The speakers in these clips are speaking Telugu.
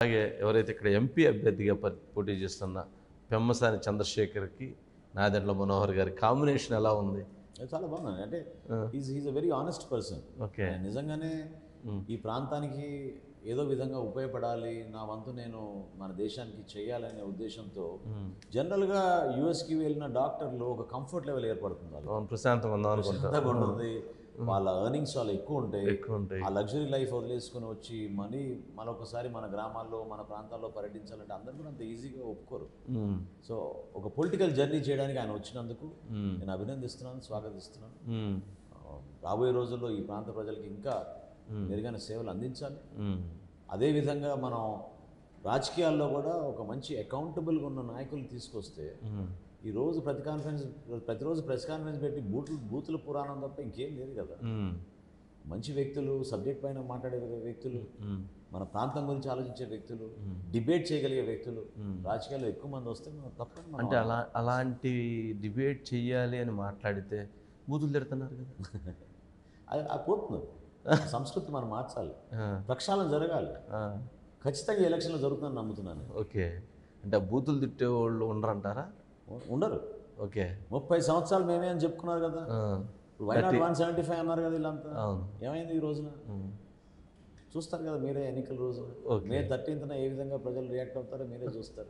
అలాగే ఎవరైతే ఇక్కడ ఎంపీ అభ్యర్థిగా పోటీ చేస్తున్న పెమ్మసాని చంద్రశేఖర్కి నాదెండ్ల మనోహర్ గారి కాంబినేషన్ ఎలా ఉంది? చాలా బాగుంది. అంటే is a very honest person. Okay. నిజంగానే ఈ ప్రాంతానికి ఏదో విధంగా ఉపయోగపడాలి, నా వంతు నేను మన దేశానికి చేయాలనే ఉద్దేశంతో జనరల్గా యూఎస్కి వెళ్ళిన డాక్టర్లు ఒక కంఫర్ట్ లెవెల్ ఏర్పడుతుంది. ప్రశాంతంగా ఉందాం అనుకుంటారు. ఉంటుంది, వాళ్ళ ఎర్నింగ్స్ చాలా ఎక్కువ ఉంటాయి. ఆ లగ్జరీ లైఫ్ వదిలేసుకుని వచ్చి మరొకసారి మన గ్రామాల్లో మన ప్రాంతాల్లో పర్యటించాలంటే అందరూ కూడా అంత ఈజీగా ఒప్పుకోరు. సో ఒక పొలిటికల్ జర్నీ చేయడానికి ఆయన వచ్చినందుకు నేను అభినందిస్తున్నాను, స్వాగతిస్తున్నాను. రాబోయే రోజుల్లో ఈ ప్రాంత ప్రజలకి ఇంకా మెరుగైన సేవలు అందించాలి. అదేవిధంగా మనం రాజకీయాల్లో కూడా ఒక మంచి అకౌంటబుల్గా ఉన్న నాయకులు తీసుకొస్తే ఈరోజు ప్రతిరోజు ప్రెస్ కాన్ఫరెన్స్ పెట్టి బూతుల పురాణం తప్ప ఇంకేం లేదు కదా. మంచి వ్యక్తులు, సబ్జెక్ట్ పైన మాట్లాడే వ్యక్తులు, మన ప్రాంతం గురించి ఆలోచించే వ్యక్తులు, డిబేట్ చేయగలిగే వ్యక్తులు రాజకీయాల్లో ఎక్కువ మంది వస్తే తప్ప అంటే అలాంటి డిబేట్ చెయ్యాలి అని మాట్లాడితే బూతులు తిడుతున్నారు కదా. అది పోతుంది. సంస్కృతి మనం మార్చాలి, ప్రక్షాళన జరగాలి. ఖచ్చితంగా ఎలక్షన్లో జరుగుతుందని నమ్ముతున్నాను. ఓకే. అంటే బూతులు తిట్టే వాళ్ళు ఉండరంటారా? ఉండరు. ఓకే. 30 సంవత్సరాలు మేమే అని చెప్పుకున్నారు కదా. వైనాట్ 175 అన్నారు కదా. వీళ్ళంతా ఏమైంది ఈ రోజున? చూస్తారు కదా మీరే, ఎన్నికల రోజు మే 13న ఏ విధంగా ప్రజలు రియాక్ట్ అవుతారో మీరే చూస్తారు.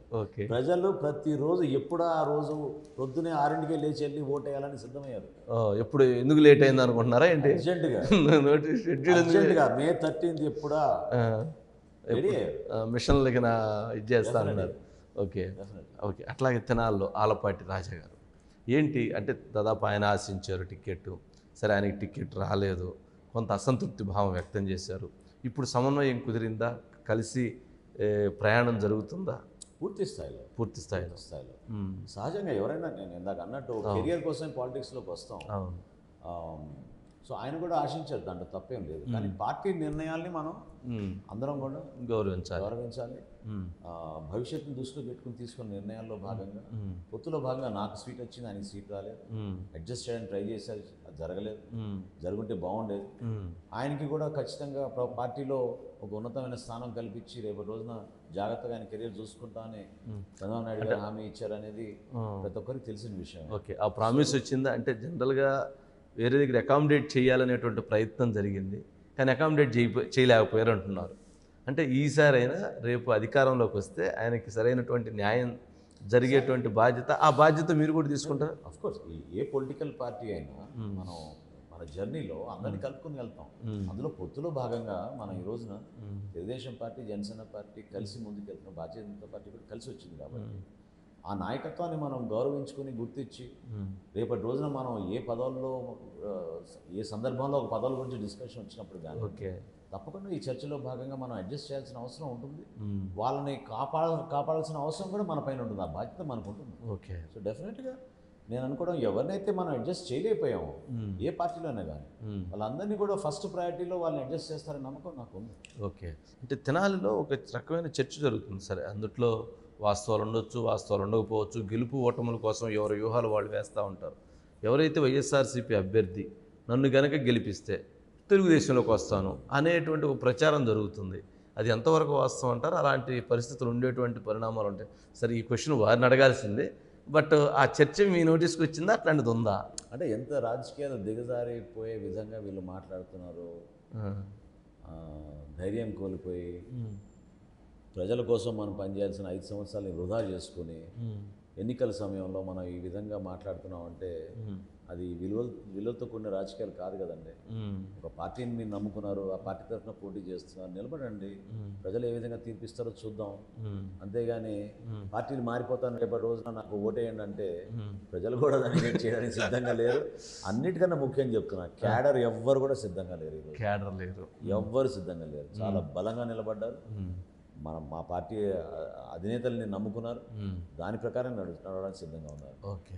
ప్రజలు ప్రతిరోజు ఎప్పుడో ఆ రోజు పొద్దునే 6ంటికే లేచి వెళ్ళి ఓటు వేయాలని సిద్ధమయ్యారు. ఎప్పుడు ఎందుకు లేట్ అయింది అనుకుంటున్నారా ఏంటి? అర్జెంటుగా మే 13th ఎప్పుడా రెడీ మిషన్లకి ఇది చేస్తానన్నారు. ఓకే. ఓకే. అట్లాగే తెనాల్లో ఆలపాటి రాజా గారు ఏంటి అంటే దాదాపు ఆయన ఆశించారు టికెట్, సరే ఆయనకి టికెట్ రాలేదు, కొంత అసంతృప్తి భావం వ్యక్తం చేశారు. ఇప్పుడు సమన్వయం కుదిరిందా? కలిసి ప్రయాణం జరుగుతుందా? పూర్తి స్థాయిలో సహజంగా ఎవరైనా, నేను ఇందాక అన్నట్టు కెరియర్ కోసం పాలిటిక్స్లోకి వస్తాం. సో ఆయన కూడా ఆశించారు, దాంట్లో తప్పేం లేదు. కానీ పార్టీ నిర్ణయాల్ని మనం అందరం కూడా గౌరవించాలి. భవిష్యత్తును దృష్టిలో పెట్టుకుని తీసుకున్న నిర్ణయాల్లో భాగంగా, పొత్తులో భాగంగా నాకు సీట్ వచ్చింది, ఆయనకి సీట్ రాలేదు. అడ్జస్ట్ చేయడానికి ట్రై చేశారు, అది జరగలేదు. జరుగుంటే బాగుండేది. ఆయనకి కూడా ఖచ్చితంగా పార్టీలో ఒక ఉన్నతమైన స్థానం కల్పించి రేపటి రోజున జాగ్రత్తగా ఆయన కెరీర్ చూసుకుంటామని చంద్రబాబు నాయుడు గారు హామీ ఇచ్చారనేది ప్రతి ఒక్కరికి తెలిసిన విషయం. ఓకే. ఆ ప్రామిస్ వచ్చిందా? అంటే జనరల్గా వేరే దగ్గర అకామిడేట్ చేయాలనేటువంటి ప్రయత్నం జరిగింది, కానీ అకామిడేట్ చేయలేకపోయారు అంటున్నారు. అంటే ఈసారైనా రేపు అధికారంలోకి వస్తే ఆయనకి సరైనటువంటి న్యాయం జరిగేటువంటి ఆ బాధ్యత మీరు కూడా తీసుకుంటారు? అఫ్కోర్స్ ఏ పొలిటికల్ పార్టీ అయినా మనం మన జర్నీలో అందరినీ కలుపుకొని వెళ్తాం. అందులో పొత్తులో భాగంగా మనం ఈ రోజున తెలుగుదేశం పార్టీ, జనసేన పార్టీ కలిసి ముందుకు వెళ్తున్నాం. భారతీయ జనతా పార్టీ కూడా కలిసి వచ్చింది కాబట్టి ఆ నాయకత్వాన్ని మనం గౌరవించుకొని గుర్తించి రేపటి రోజున మనం ఏ పదవుల్లో, ఏ సందర్భంలో ఒక పదవుల గురించి డిస్కషన్ వచ్చినప్పుడు కానీ తప్పకుండా ఈ చర్చలో భాగంగా మనం అడ్జస్ట్ చేయాల్సిన అవసరం ఉంటుంది. వాళ్ళని కాపాడాల్సిన అవసరం కూడా మన పైన ఉంటుంది. ఆ బాధ్యత మనకు ఉంటుంది. ఓకే. సో డెఫినెట్గా నేను అనుకోవడం, ఎవరినైతే మనం అడ్జస్ట్ చేయలేకపోయామో ఏ పార్టీలోనే కానీ వాళ్ళందరినీ కూడా ఫస్ట్ ప్రయారిటీలో వాళ్ళని అడ్జస్ట్ చేస్తారని నమ్మకం నాకు ఉంది. ఓకే. అంటే తెనాలిలో ఒక రకమైన చర్చ జరుగుతుంది. సరే, అందుట్లో వాస్తవాలు ఉండొచ్చు, వాస్తవాలు ఉండకపోవచ్చు. గెలుపు ఓటముల కోసం ఎవరి వ్యూహాలు వాళ్ళు వేస్తూ ఉంటారు. ఎవరైతే వైఎస్ఆర్సీపీ అభ్యర్థి నన్ను గనక గెలిపిస్తే తెలుగుదేశంలోకి వస్తాను అనేటువంటి ఒక ప్రచారం జరుగుతుంది. అది ఎంతవరకు వాస్తవం అంటారు? అలాంటి పరిస్థితులు ఉండేటువంటి పరిణామాలు ఉంటాయి. సరే, ఈ క్వశ్చన్ వారిని అడగాల్సిందే, బట్ ఆ చర్చ మీ నోటీస్కి వచ్చిందా? అట్లాంటిది ఉందా? అంటే ఎంత రాజకీయాలు దిగజారిపోయే విధంగా వీళ్ళు మాట్లాడుతున్నారు, ధైర్యం కోల్పోయి ప్రజల కోసం మనం పనిచేయాల్సిన 5 సంవత్సరాలు వృధా చేసుకుని ఎన్నికల సమయంలో మనం ఈ విధంగా మాట్లాడుతున్నాం అంటే అది విలువలతో కూడిన రాజకీయాలు కాదు కదండి. ఒక పార్టీని మీరు నమ్ముకున్నారు, ఆ పార్టీ తరఫున పోటీ చేస్తున్నారు, నిలబడండి. ప్రజలు ఏ విధంగా తీర్పిస్తారో చూద్దాం. అంతేగాని పార్టీలు మారిపోతాను రేపటి రోజున నాకు ఓటేయండి అంటే ప్రజలు కూడా దాన్ని చేయడానికి సిద్ధంగా లేరు. అన్నిటికన్నా ముఖ్యం చెప్తున్నా, క్యాడర్ ఎవ్వరు కూడా సిద్ధంగా లేరు. ఎవ్వరు సిద్ధంగా లేరు. చాలా బలంగా నిలబడ్డారు. మా పార్టీ అధినేతల్ని నమ్ముకున్నారు, దాని ప్రకారం నడవడానికి సిద్ధంగా ఉన్నారు. ఓకే.